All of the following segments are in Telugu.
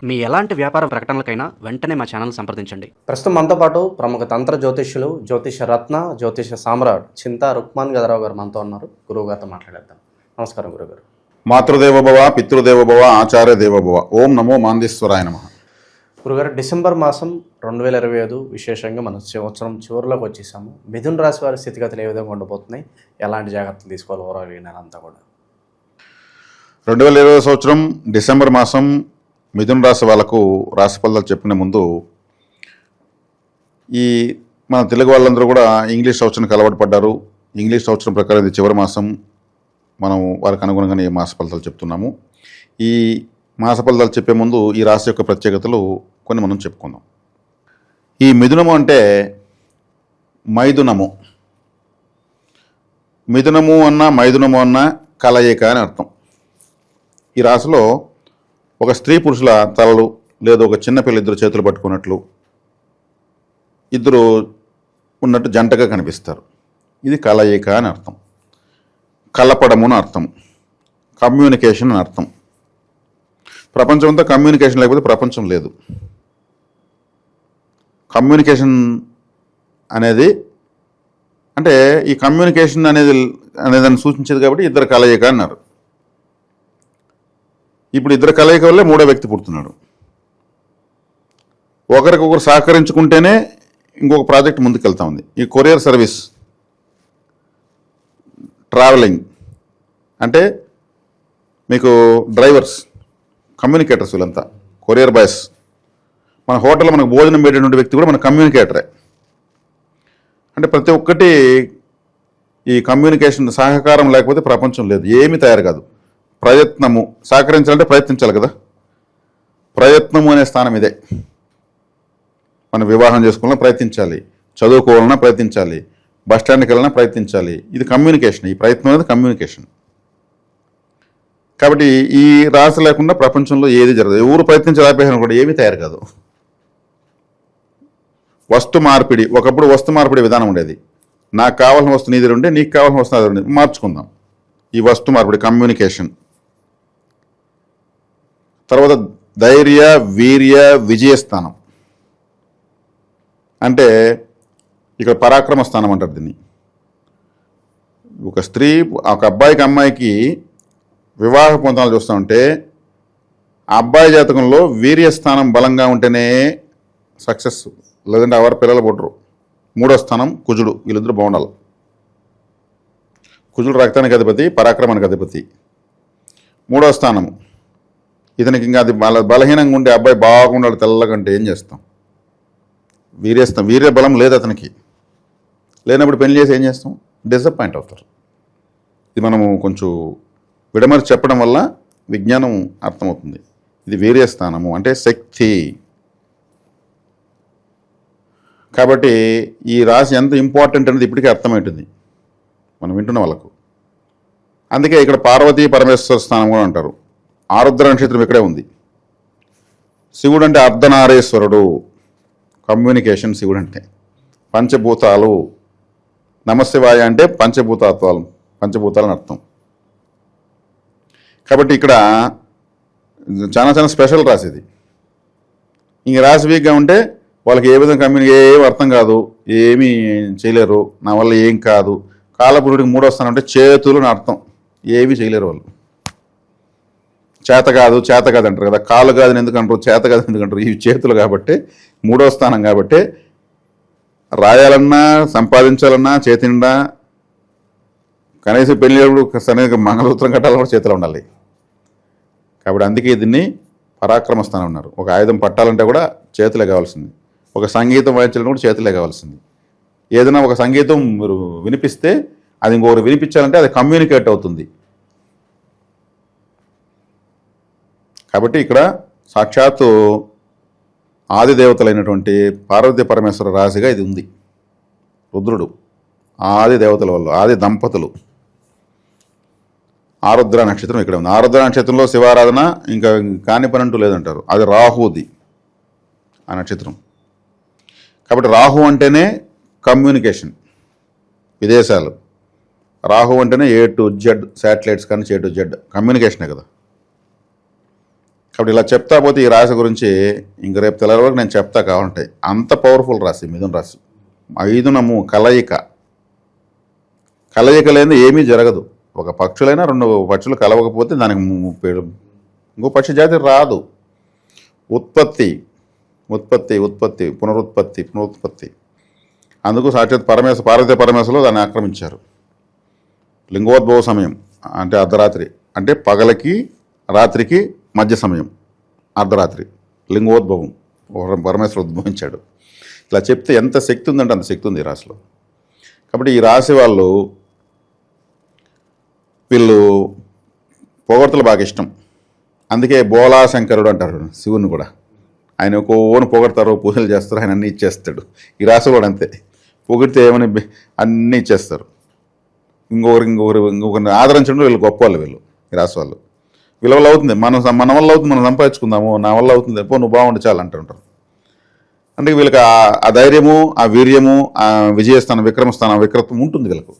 మీ ఎలాంటి వ్యాపార ప్రకటనలకైనా వెంటనే మా ఛానల్ సంప్రదించండి. ప్రస్తుతం మనతో పాటు ప్రముఖ తంత్ర జ్యోతిష్యులు, జ్యోతిష రత్న, జ్యోతిష సామ్రాట్ చింతా రుక్మాన్ గదరావు గారు మనతో ఉన్నారు. గురువు గారితో మాట్లాడేద్దాం. నమస్కారం గురుగారు. మాతృదేవోభవ, పితృదేవోభవ, ఆచార్య దేవోభవ. ఓం నమో మాందేశ్వరాయ నమః. గురుగారు, డిసెంబర్ మాసం 2025 విశేషంగా మన సంవత్సరం చివరిలోకి వచ్చేసాము. మిథున రాశి వారి స్థితిగతులు ఏ విధంగా ఉండబోతున్నాయి, ఎలాంటి జాగ్రత్తలు తీసుకోవాలి ఓవరాల్ ఈ నెల అంతా కూడా? 2020 సంవత్సరం డిసెంబర్ మాసం మిథున రాశి వాళ్ళకు రాశి ఫలాలు చెప్పిన ముందు ఈ మన తెలుగు వాళ్ళందరూ కూడా ఇంగ్లీష్ సంవత్సరానికి అలవాటు పడ్డారు. ఇంగ్లీష్ సంవత్సరం ప్రకారం ఇది చివరి మాసం. మనం వారికి అనుగుణంగానే ఈ మాస ఫలితాలు చెప్తున్నాము. ఈ మాస ఫలితాలు చెప్పే ముందు ఈ రాశి యొక్క ప్రత్యేకతలు కొన్ని మనం చెప్పుకుందాం. ఈ మిథునము అంటే మైథునము. మిథునము అన్న మైథునము అన్న కలయిక అని అర్థం. ఈ రాశిలో ఒక స్త్రీ పురుషుల తలలు లేదా ఒక చిన్నపిల్ల ఇద్దరు చేతులు పట్టుకున్నట్లు ఇద్దరు ఉన్నట్టు జంటగా కనిపిస్తారు. ఇది కలయిక అని అర్థం. కలపడము అని అర్థం. కమ్యూనికేషన్ అని అర్థం. ప్రపంచం అంతా కమ్యూనికేషన్ లేకపోతే ప్రపంచం లేదు. కమ్యూనికేషన్ అనేది అంటే ఈ కమ్యూనికేషన్ అనేదాన్ని సూచించేది కాబట్టి ఇద్దరు కలయిక అన్నారు. ఇప్పుడు ఇద్దరు కలయిక వల్లే మూడో వ్యక్తి పుడుతున్నాడు. ఒకరికొకరు సహకరించుకుంటేనే ఇంకొక ప్రాజెక్ట్ ముందుకు వెళ్తా ఉంది. ఈ కొరియర్ సర్వీస్, ట్రావెలింగ్ అంటే మీకు డ్రైవర్స్, కమ్యూనికేటర్స్, వీళ్ళంతా కొరియర్ బాయ్స్. మన హోటల్లో మనకు భోజనం పెట్టినటువంటి వ్యక్తి కూడా మన కమ్యూనికేటరే. అంటే ప్రతి ఒక్కటి ఈ కమ్యూనికేషన్ సహకారం లేకపోతే ప్రపంచం లేదు, ఏమీ తయారు కాదు. ప్రయత్నము, సహకరించాలంటే ప్రయత్నించాలి కదా. ప్రయత్నము అనే స్థానం ఇదే. మనం వివాహం చేసుకోవాలన్నా ప్రయత్నించాలి, చదువుకోవాలన్నా ప్రయత్నించాలి, బస్ స్టాండ్కి వెళ్ళినా ప్రయత్నించాలి. ఇది కమ్యూనికేషన్. ఈ ప్రయత్నం అనేది కమ్యూనికేషన్. కాబట్టి ఈ రాశి లేకుండా ప్రపంచంలో ఏది జరగదు. ఎవరు ప్రయత్నించాలి కూడా ఏమీ తయారు కాదు. వస్తు మార్పిడి, ఒకప్పుడు వస్తు మార్పిడి విధానం ఉండేది. నాకు కావాల్సిన వస్తువు నీది ఉంటే నీకు కావాల్సిన వస్తువు అది ఉండే, మార్చుకుందాం. ఈ వస్తు మార్పిడి కమ్యూనికేషన్. తర్వాత ధైర్య, వీర్య, విజయస్థానం అంటే ఇక్కడ పరాక్రమ స్థానం అంటారు దీన్ని. ఒక స్త్రీ ఒక అబ్బాయికి అమ్మాయికి వివాహ పొందాలు చూస్తూ ఉంటే ఆ అబ్బాయి జాతకంలో వీర్యస్థానం బలంగా ఉంటేనే సక్సెస్, లేదంటే ఎవరు పిల్లలు పుట్టరు. మూడో స్థానం కుజుడు, వీళ్ళిద్దరూ బాగుండాలి. కుజుడు రక్తానికి అధిపతి, పరాక్రమానికి అధిపతి. మూడో స్థానము ఇతనికి ఇంకా అది బలహీనంగా ఉండే అబ్బాయి బాగుండాలి తెల్లగంటే ఏం చేస్తాం? వీర్య బలం లేదు అతనికి. లేనప్పుడు పెళ్లి చేసి ఏం చేస్తాం? డిసప్పాయింట్ అవుతారు. ఇది మనము కొంచెం విడమరి చెప్పడం వల్ల విజ్ఞానం అర్థమవుతుంది. ఇది వీర్యస్థానము అంటే శక్తి. కాబట్టి ఈ రాశి ఎంత ఇంపార్టెంట్ అనేది ఇప్పటికీ అర్థమవుతుంది మనం వింటున్న వాళ్ళకు. అందుకే ఇక్కడ పార్వతీ పరమేశ్వర స్థానం కూడా అంటారు. ఆరుద్ర నక్షత్రం ఇక్కడే ఉంది. శివుడు అంటే అర్ధనారీశ్వరుడు, కమ్యూనికేషన్. శివుడు అంటే పంచభూతాలు. నమశివాయ అంటే పంచభూతాలని అర్థం. కాబట్టి ఇక్కడ చాలా చాలా స్పెషల్ రాశి ఇది. ఇంక రాశి వీక్గా ఉంటే వాళ్ళకి ఏ విధంగా ఏం అర్థం కాదు, ఏమీ చేయలేరు, నా వల్ల ఏం కాదు. కాలపురుడికి మూడో స్థానం అంటే చేతులు అని అర్థం. ఏమీ చేయలేరు వాళ్ళు. చేత కాదు అంటారు కదా. కాలు కాదని ఎందుకు అంటారు, చేత కాదని ఎందుకు అంటారు? ఇవి చేతులు కాబట్టి, మూడో స్థానం కాబట్టి రాయాలన్నా సంపాదించాలన్నా చేతిండా, కనీసం పెళ్ళేప్పుడు సరైన మంగళసూత్రం కట్టాలని కూడా చేతిలో ఉండాలి. కాబట్టి అందుకే దీన్ని పరాక్రమ స్థానం ఉన్నారు. ఒక ఆయుధం పట్టాలంటే కూడా చేతులే కావాల్సింది. ఒక సంగీతం వాయించాలంటే కూడా చేతులే కావాల్సింది. ఏదైనా ఒక సంగీతం మీరు వినిపిస్తే అది ఇంకొకరు వినిపించాలంటే అది కమ్యూనికేట్ అవుతుంది. కాబట్టి ఇక్కడ సాక్షాత్తు ఆది దేవతలైనటువంటి పార్వతీ పరమేశ్వర రాశిగా ఇది ఉంది. రుద్రుడు ఆది దేవతల వల్ల, ఆది దంపతులు. ఆరుద్ర నక్షత్రం ఇక్కడ ఉంది. ఆరుద్ర నక్షత్రంలో శివారాధన ఇంకా కాని పని అంటూ లేదంటారు. అది రాహుది ఆ నక్షత్రం. కాబట్టి రాహు అంటేనే కమ్యూనికేషన్, విదేశాలు. రాహు అంటేనే A to Z శాటిలైట్స్ కానీ A to Z కమ్యూనికేషనే కదా. కాబట్టి ఇలా చెప్తా పోతే ఈ రాశి గురించి ఇంక రేపు తెల్లవారి వరకు నేను చెప్తా కావాలంటే అంత పవర్ఫుల్ రాశి మిథున రాశి. 5 కలయిక లేని ఏమీ జరగదు. ఒక పక్షులైనా 2 పక్షులు కలవకపోతే దానికి ఇంకో పక్షి జాతి రాదు. ఉత్పత్తి పునరుత్పత్తి. అందుకు సాక్షాత్ పార్వతీ పరమేశ్వరులు దాన్ని ఆక్రమించారు. లింగోద్భవ సమయం అంటే అర్ధరాత్రి, అంటే పగలకి రాత్రికి మధ్య సమయం అర్ధరాత్రి. లింగోద్భవం పరమేశ్వరుడు ఉద్భవించాడు. ఇలా చెప్తే ఎంత శక్తి ఉందంటే అంత శక్తి ఉంది ఈ రాశిలో. కాబట్టి ఈ రాశి వీళ్ళు పొగడ్తలు బాగా ఇష్టం. అందుకే బోలా శంకరుడు అంటారు శివుని కూడా. ఆయన ఒక్కోని పొగడతారు, పూజలు చేస్తారు, ఆయన అన్నీ ఇచ్చేస్తాడు. ఈ రాశి కూడా అంతే, పొగిడితే ఏమని అన్నీ ఇచ్చేస్తారు. ఇంకొకరిని ఆదరించడం వీళ్ళు గొప్ప వాళ్ళు. వీళ్ళు ఈ రాశి వాళ్ళు వీళ్ళ వల్ల అవుతుంది, మన వల్ల అవుతుంది, మనం సంపాదించుకుందాము, నా వల్ల అవుతుంది, నువ్వు బాగుండి చాలు అంటుంటారు. అంటే వీళ్ళకి ఆ ధైర్యము, ఆ వీర్యము, ఆ విజయస్థానం, విక్రత్వం ఉంటుంది వీళ్ళకు.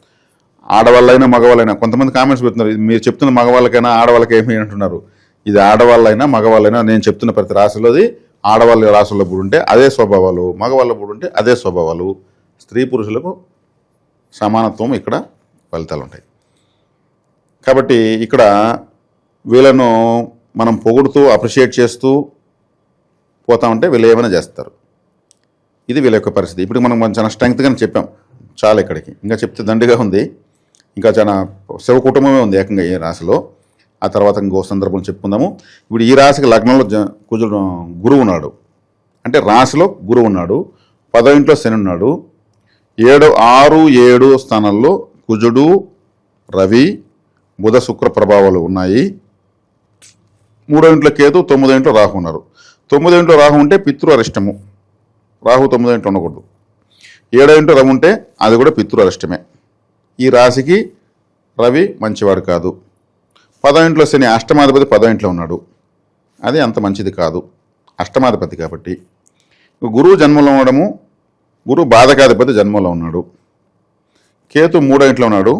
ఆడవాళ్ళైనా మగవాళ్ళైనా. కొంతమంది కామెంట్స్ పెడుతున్నారు, మీరు చెప్తున్న మగవాళ్ళకైనా ఆడవాళ్ళకి ఏమి అంటున్నారు. ఇది ఆడవాళ్ళైనా మగవాళ్ళైనా నేను చెప్తున్న ప్రతి రాశిలోది ఆడవాళ్ళ రాశుల్లో ఉంటే అదే స్వభావాలు, మగవాళ్ళ ఉంటే అదే స్వభావాలు. స్త్రీ పురుషులకు సమానత్వం ఇక్కడ ఫలితాలు ఉంటాయి. కాబట్టి ఇక్కడ వీళ్ళను మనం పొగుడుతూ అప్రిషియేట్ చేస్తూ పోతా ఉంటే వీళ్ళు ఏమైనా చేస్తారు. ఇది వీళ్ళ యొక్క పరిస్థితి. ఇప్పుడు మనం చాలా స్ట్రెంగ్త్గానే చెప్పాం చాలా. ఇక్కడికి ఇంకా చెప్తే దండిగా ఉంది. ఇంకా చాలా శివ కుటుంబమే ఉంది ఏకంగా ఈ రాశిలో. ఆ తర్వాత ఇంకో సందర్భం చెప్పుకుందాము. ఇప్పుడు ఈ రాశికి లగ్నంలో కుజుడు గురువు ఉన్నాడు, అంటే రాశిలో గురువు ఉన్నాడు. 10వ ఇంట్లో శని ఉన్నాడు. 6, 7 స్థానాల్లో కుజుడు, రవి, బుధ, శుక్ర ప్రభావాలు ఉన్నాయి. 3వ ఇంట్లో కేతు, 9వ ఇంట్లో రాహు ఉన్నారు. 9వ ఇంట్లో రాహు ఉంటే పితృ అరిష్టము. రాహు 9వ ఇంట్లో ఉండకూడదు. 7వ ఇంట్లో రవి ఉంటే అది కూడా పితృ అరిష్టమే. ఈ రాశికి రవి మంచివాడు కాదు. 10వ ఇంట్లో శని అష్టమాధిపతి 10వ ఇంట్లో ఉన్నాడు, అది అంత మంచిది కాదు, అష్టమాధిపతి కాబట్టి. గురువు జన్మలో ఉండడము, గురువు బాధకాధిపతి జన్మలో ఉన్నాడు. కేతు 3వ ఇంట్లో ఉన్నాడు.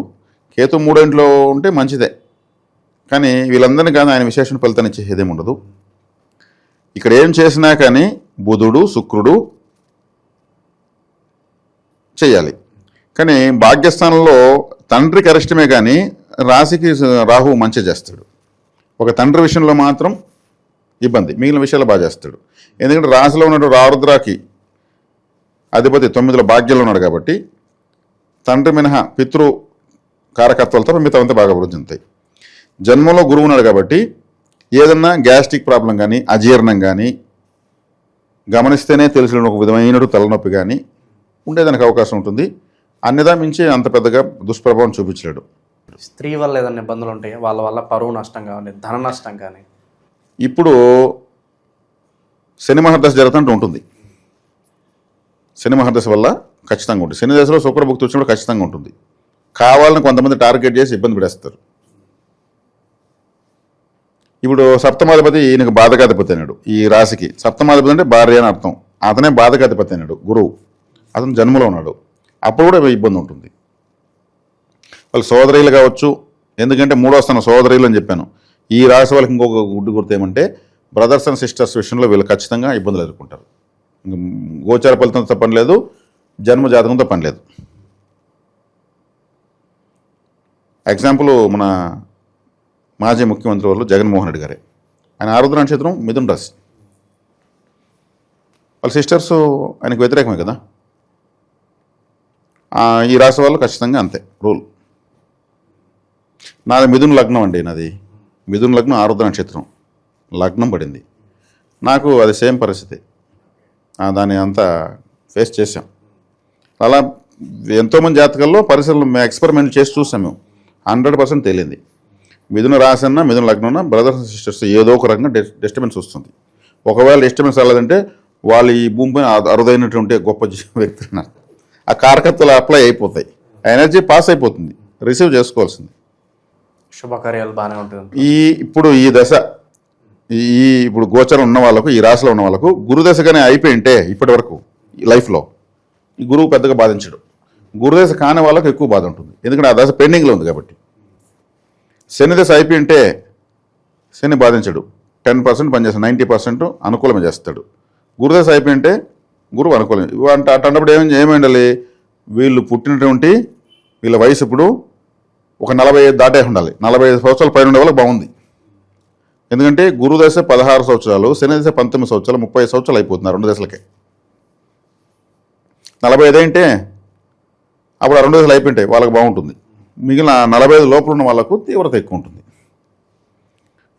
కేతు 3వ ఇంట్లో ఉంటే మంచిదే, కానీ వీళ్ళందరినీ కానీ ఆయన విశేషణ ఫలితాన్ని ఇచ్చేదేమి ఉండదు. ఇక్కడ ఏం చేసినా కానీ బుధుడు, శుక్రుడు చేయాలి. కానీ భాగ్యస్థానంలో తండ్రికి అరిష్టమే కానీ రాశికి రాహు మంచి చేస్తాడు. ఒక తండ్రి విషయంలో మాత్రం ఇబ్బంది, మిగిలిన విషయాలు బాగా చేస్తాడు. ఎందుకంటే రాశిలో ఉన్నాడు రారుద్రాకి అధిపతి 9లో భాగ్యంలో ఉన్నాడు కాబట్టి తండ్రి మినహా పితృ కారకత్వాలతో మిగతా అంతా బాగా అభివృద్ధి ఉంటాయి. జన్మలో గురువు ఉన్నాడు కాబట్టి ఏదన్నా గ్యాస్ట్రిక్ ప్రాబ్లం కానీ, అజీర్ణం కానీ, గమనిస్తేనే తెలిసిన ఒక విధమైన తలనొప్పి కానీ ఉండేదానికి అవకాశం ఉంటుంది. అన్నిదా మించి అంత పెద్దగా దుష్ప్రభావం చూపించలేడు. స్త్రీ వల్ల ఏదైనా ఇబ్బందులు ఉంటాయి, వాళ్ళ వల్ల పరువు నష్టం కానీ, ధన నష్టం కానీ. ఇప్పుడు శని మహర్దశ జరుగుతుంటూ ఉంటుంది. శని మహర్దశ వల్ల ఖచ్చితంగా ఉంటుంది. శని దశలో శుక్రభుక్తి వచ్చినప్పుడు ఖచ్చితంగా ఉంటుంది. కావాలని కొంతమంది టార్గెట్ చేసి ఇబ్బంది పెడేస్తారు. ఇప్పుడు సప్తమాధిపతి ఈయనకు బాధకాధిపతి అయినాడు. ఈ రాశికి సప్తమాధిపతి అంటే భార్య అని అర్థం. అతనే బాధకాధిపతి అయినాడు గురువు. అతను జన్మలో ఉన్నాడు, అప్పుడు కూడా ఇబ్బంది ఉంటుంది. వాళ్ళు సోదరీలు కావచ్చు, ఎందుకంటే 3వ స్థానం సోదరీలు అని చెప్పాను. ఈ రాశి వాళ్ళకి ఇంకొక గుడ్డు గుర్తు ఏమంటే బ్రదర్స్ అండ్ సిస్టర్స్ విషయంలో వీళ్ళు ఖచ్చితంగా ఇబ్బందులు ఎదుర్కొంటారు. గోచార ఫలితంతో పని లేదు, జన్మ జాతకంతో పని లేదు. ఎగ్జాంపుల్ మన మాజీ ముఖ్యమంత్రి వాళ్ళు జగన్మోహన్ రెడ్డి గారే. ఆయన ఆరుద్ర నక్షత్రం మిథున రాశి. వాళ్ళ సిస్టర్స్ ఆయనకు వ్యతిరేకమే కదా. ఈ రాశి వాళ్ళు ఖచ్చితంగా అంతే రూల్. నాది మిథున లగ్నం అండి. నాది మిథున లగ్నం, ఆరుద్ర నక్షత్రం లగ్నం పడింది నాకు. అది సేమ్ పరిస్థితి. దాన్ని అంతా ఫేస్ చేసాం. అలా ఎంతోమంది జాతకాల్లో పరిశీలన ఎక్స్పెరిమెంట్ చేసి చూసాం మేము. 100% తేలింది. మిథున రాశి అన్నా మిథున లగ్నం అన్నా బ్రదర్స్ అండ్ సిస్టర్స్ ఏదో ఒక రకంగా డిస్టర్బెన్స్ వస్తుంది. ఒకవేళ డిస్టర్బెన్స్ రాలేదంటే వాళ్ళు ఈ భూమిపైన అరుదైనటువంటి గొప్ప వ్యక్తులు ఉన్నారు. ఆ కారకత్వాలు అప్లై అయిపోతాయి, ఎనర్జీ పాస్ అయిపోతుంది, రిసీవ్ చేసుకోవాల్సింది. శుభకార్యాలు బాగానే ఉంటుంది. ఇప్పుడు ఈ దశ ఇప్పుడు గోచరం ఉన్న వాళ్ళకు, ఈ రాశిలో ఉన్న వాళ్ళకు గురుదశగానే అయిపోయింటే ఇప్పటి వరకు ఈ లైఫ్లో ఈ గురువు పెద్దగా బాధించడు. గురుదశ కాని వాళ్ళకు ఎక్కువ బాధ ఉంటుంది, ఎందుకంటే ఆ దశ పెండింగ్లో ఉంది కాబట్టి. శని దశ అయిపోయింటే శని బాధించడు. 10% పనిచేస్తాడు, 90% అనుకూలమే చేస్తాడు. గురుదశ అయిపోయింటే గురువు అనుకూలం అంటే అన్నప్పుడు ఏమి ఉండాలి, వీళ్ళు పుట్టినటువంటి వీళ్ళ వయసు ఇప్పుడు ఒక 45 దాటే ఉండాలి. 45 సంవత్సరాల పైన ఉండే వాళ్ళకి బాగుంది. ఎందుకంటే గురుదశ 16 సంవత్సరాలు, శని దశ 19 సంవత్సరాలు, 30 సంవత్సరాలు అయిపోతున్నారు 2 దశలకే. 45 అంటే అప్పుడు ఆ 2 దశలు అయిపోయింటాయి, వాళ్ళకి బాగుంటుంది. మిగిలిన 45 లోపల ఉన్న వాళ్ళకు తీవ్రత ఎక్కువ ఉంటుంది.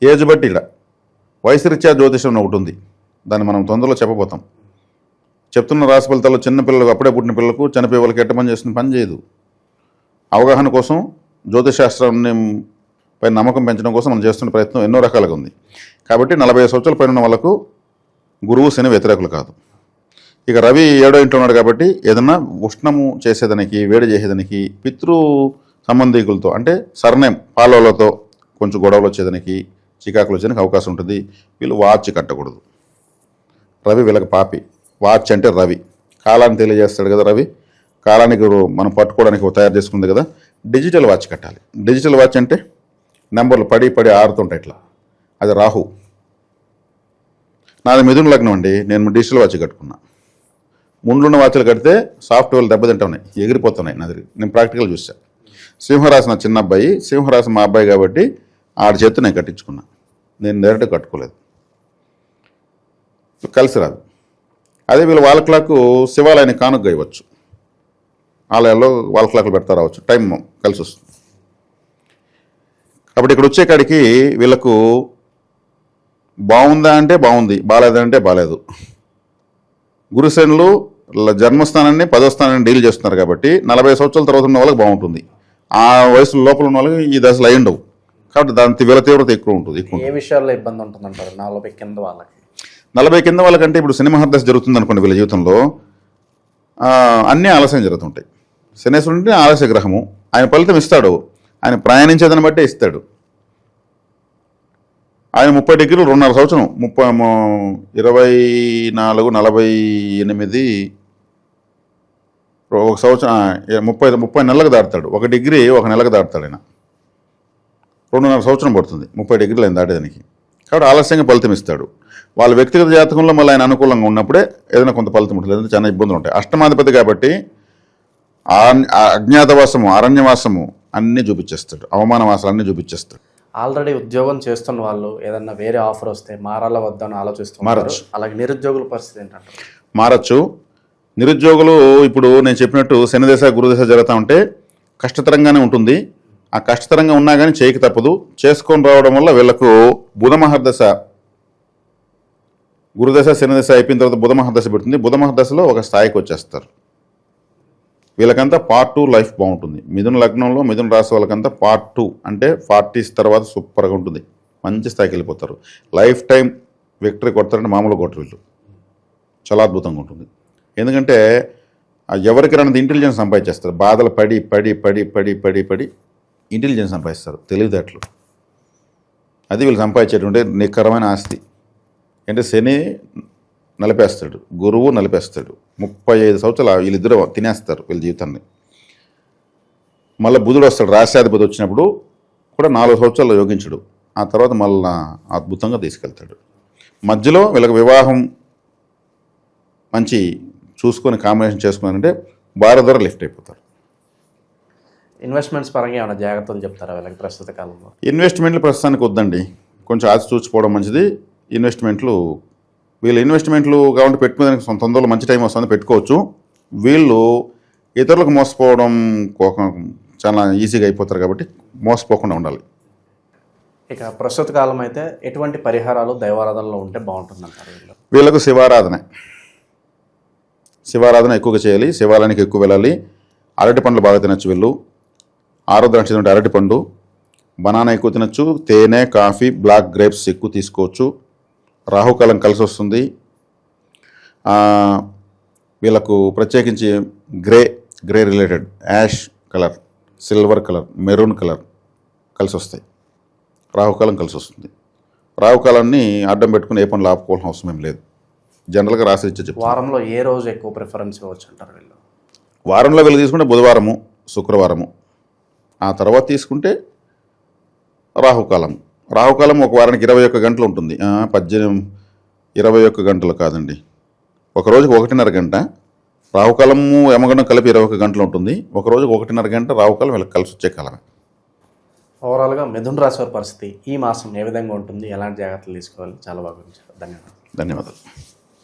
ఏజ్ బట్టి ఇక్కడ వయసు రీత్యా జ్యోతిషం ఒకటి ఉంది, దాన్ని మనం తొందరలో చెప్పబోతాం. చెప్తున్న రాశి ఫలితాల్లో చిన్న పిల్లలకు, అప్పుడే పుట్టిన పిల్లలకు, చనిపోయే వాళ్ళకి ఎట్ట పని చేస్తుంది, పని చేయదు. అవగాహన కోసం, జ్యోతిషశాస్త్రాన్ని పైన నమ్మకం పెంచడం కోసం మనం చేస్తున్న ప్రయత్నం ఎన్నో రకాలుగా ఉంది. కాబట్టి 45 సంవత్సరాల పైన ఉన్న వాళ్ళకు గురువు శని వ్యతిరేకులు కాదు. ఇక రవి 7వ ఇంట్లో ఉన్నాడు కాబట్టి ఏదన్నా ఉష్ణము చేసేదానికి, వేడి చేసేదానికి, పితృ సంబంధికులతో అంటే సర్నేమ్ పాలవులతో కొంచెం గొడవలు వచ్చేదానికి, చికాకులు వచ్చేదానికి అవకాశం ఉంటుంది. వీళ్ళు వాచ్ కట్టకూడదు. రవి వీళ్ళకి పాపి. వాచ్ అంటే రవి కాలాన్ని తెలియజేస్తాడు కదా. రవి కాలానికి మనం పట్టుకోవడానికి తయారు చేసుకుంది కదా. డిజిటల్ వాచ్ కట్టాలి. డిజిటల్ వాచ్ అంటే నెంబర్లు పడి పడి ఆరుతుంటాయి ఇట్లా, అది రాహు. నాది మిథున లగ్నం అండి, నేను డిజిటల్ వాచ్ కట్టుకున్నా. ముండ్లున్న వాచ్లు కడితే సాఫ్ట్వేర్లు దెబ్బతింటున్నాయి, ఎగిరిపోతున్నాయి. నేను ప్రాక్టికల్ చూసాను. సింహరాశి నా చిన్న అబ్బాయి, సింహరాశి మా అబ్బాయి కాబట్టి ఆడి చేతి నేను కట్టించుకున్నా. నేను డైరెక్ట్ కట్టుకోలేదు, కలిసి రాదు. అదే వీళ్ళు వాళ్ళ క్లాక్ శివాలయాన్ని కానుక ఇవ్వచ్చు, ఆలయాల్లో వాళ్ళ క్లాకులు పెడతా రావచ్చు, టైం కలిసి వస్తుంది. కాబట్టి ఇక్కడ వచ్చే కాడికి వీళ్ళకు బాగుందా అంటే బాగుంది, బాగాలేదా అంటే బాగాలేదు. గురుశనులు జన్మస్థానాన్ని 10వ స్థానాన్ని డీల్ చేస్తున్నారు కాబట్టి 40 సంవత్సరాల తర్వాత ఉన్న వాళ్ళకి బాగుంటుంది. ఆ వయసు లోపల ఉన్న వాళ్ళకి ఈ దశలు అయి ఉండవు కాబట్టి దాని వీళ్ళ తీవ్రత ఎక్కువ ఉంటుంది. ఏ విషయాల్లో ఇబ్బంది ఉంటుందంటారు 40 కింద వాళ్ళకి? 40 కింద వాళ్ళకంటే ఇప్పుడు శని మహర్దశ జరుగుతుంది అనుకోండి, వీళ్ళ జీవితంలో అన్నీ ఆలస్యం జరుగుతుంటాయి. శనేశ్వరుడు అంటే ఆలస్య గ్రహము, ఆయన ఫలితం ఇస్తాడు, ఆయన ప్రయాణించేదాన్ని బట్టే ఇస్తాడు. ఆయన 30 డిగ్రీలు 2.5 సంవత్సరం, 24, 48 ఒక సంవత్సరం 30 నెలలకు దాటుతాడు. 1 డిగ్రీ 1 నెలకు దాటుతాడు. ఆయన 2.5 సంవత్సరం పడుతుంది 30 డిగ్రీలు ఆయన దాటేదానికి. కాబట్టి ఆలస్యంగా ఫలితం ఇస్తాడు. వాళ్ళ వ్యక్తిగత జాతకంలో మళ్ళీ ఆయన అనుకూలంగా ఉన్నప్పుడే ఏదైనా కొంత ఫలితం ఉంటుంది, లేదంటే చాలా ఇబ్బందులు ఉంటాయి. అష్టమాధిపతి కాబట్టి అజ్ఞాతవాసము, అరణ్యవాసము అన్నీ చూపించేస్తాడు, అవమానవాసాలు అన్నీ చూపించేస్తాడు. ఆల్రెడీ ఉద్యోగం చేస్తున్న వాళ్ళు ఏదన్నా వేరే ఆఫర్ వస్తే మారాల వద్దని ఆలోచిస్తున్నారు. అలాగే నిరుద్యోగుల పరిస్థితి ఏంటంటే మారచ్చు. నిరుద్యోగులు ఇప్పుడు నేను చెప్పినట్టు శనిదశ గురుదశ జరుగుతూ ఉంటే కష్టతరంగానే ఉంటుంది. ఆ కష్టతరంగా ఉన్నా కానీ చేయక తప్పదు. చేసుకొని రావడం వల్ల వీళ్ళకు బుధ మహర్దశ, గురుదశ శనిదశ అయిపోయిన తర్వాత బుధ మహర్దశ పెడుతుంది. బుధ మహర్దశలో ఒక స్థాయికి వచ్చేస్తారు. వీళ్ళకంతా పార్ట్ 2 లైఫ్ బాగుంటుంది. మిథున లగ్నంలో మిథున రాశి వాళ్ళకంతా పార్ట్ 2 అంటే 40s తర్వాత సూపర్గా ఉంటుంది, మంచి స్థాయికి వెళ్ళిపోతారు. లైఫ్ టైం విక్టరీ కొడతారంటే మామూలు కొట్టరు వీళ్ళు, చాలా అద్భుతంగా ఉంటుంది. ఎందుకంటే ఎవరికి రానిది ఇంటెలిజెన్స్ సంపాదించేస్తారు. బాధలు పడి పడి పడి పడి పడి పడి ఇంటెలిజెన్స్ సంపాదిస్తారు, తెలివితేటలు. అది వీళ్ళు సంపాదించేటువంటి నికరమైన ఆస్తి. అంటే శని నలిపేస్తాడు, గురువు నలిపేస్తాడు. 35 సంవత్సరాలు వీళ్ళిద్దరూ తినేస్తారు వీళ్ళ జీవితాన్ని. మళ్ళీ బుధుడు వస్తాడు, రాష్ట్రాధిపతి వచ్చినప్పుడు కూడా 4 సంవత్సరాలు యోగించడు. ఆ తర్వాత మళ్ళీ అద్భుతంగా తీసుకెళ్తాడు. మధ్యలో వీళ్ళకి వివాహం మంచి చూసుకొని కాంబినేషన్ చేసుకున్నారంటే భార్య ద్వారా లిఫ్ట్ అయిపోతారు. ఇన్వెస్ట్మెంట్స్ పరంగా ఏమైనా జాగ్రత్తలు చెప్తారా వీళ్ళకి ప్రస్తుత కాలంలో? ఇన్వెస్ట్మెంట్లు ప్రస్తుతానికి వద్దండి, కొంచెం ఆచి చూసిపోవడం మంచిది. వీళ్ళు ఇన్వెస్ట్మెంట్లు కాబట్టి పెట్టుకునేదానికి తొందరలో మంచి టైం వస్తుంది, పెట్టుకోవచ్చు. వీళ్ళు ఇతరులకు మోసపోవడం చాలా ఈజీగా అయిపోతారు కాబట్టి మోసపోకుండా ఉండాలి. ఇక ప్రస్తుత కాలం అయితే ఎటువంటి పరిహారాలు దైవారాధనలో ఉంటే బాగుంటుందంటారు? వీళ్ళకు శివారాధన ఎక్కువగా చేయాలి, శివాలయానికి ఎక్కువ వెళ్ళాలి. అరటి పండ్లు బాగా తినచ్చు వీళ్ళు. ఆరోగ్య నక్షత్రం అరటి పండు, బనానా ఎక్కువ తినచ్చు. తేనె, కాఫీ, బ్లాక్ గ్రేప్స్ ఎక్కువ తీసుకోవచ్చు. రాహుకాలం కలిసి వస్తుంది. వీళ్ళకు ప్రత్యేకించి grey related ash colour, silver colour, maroon colour కలిసి వస్తాయి. రాహుకాలం కలిసి వస్తుంది. రాహుకాలాన్ని అడ్డం పెట్టుకుని ఏ పనులు ఆపుకోవాల్సిన అవసరం ఏం లేదు. జనరల్గా రాసి ఇచ్చే చెప్పు. వారంలో ఏ రోజు ఎక్కువ ప్రిఫరెన్స్ ఇవ్వచ్చు అంటారు వీళ్ళు? వారంలో వీళ్ళు తీసుకుంటే బుధవారము, శుక్రవారము. ఆ తర్వాత తీసుకుంటే రాహుకాలం. రాహుకాలం ఒక వారానికి 21 గంటలు ఉంటుంది. 21 గంటలు కాదండి, ఒక రోజుకి 1.5 గంట. రాహుకాలము యమగండం కలిపి 21 గంటలు ఉంటుంది. ఒక రోజుకి 1.5 గంట రాహుకాలం వీళ్ళకి కలిసి వచ్చే కాలమే. ఓవరాల్గా మిథున రాశి వారి పరిస్థితి ఈ మాసం ఏ విధంగా ఉంటుంది, ఎలాంటి జాగ్రత్తలు తీసుకోవాలి, చాలా బాగా వివరించారు. ధన్యవాదాలు. ధన్యవాదాలు.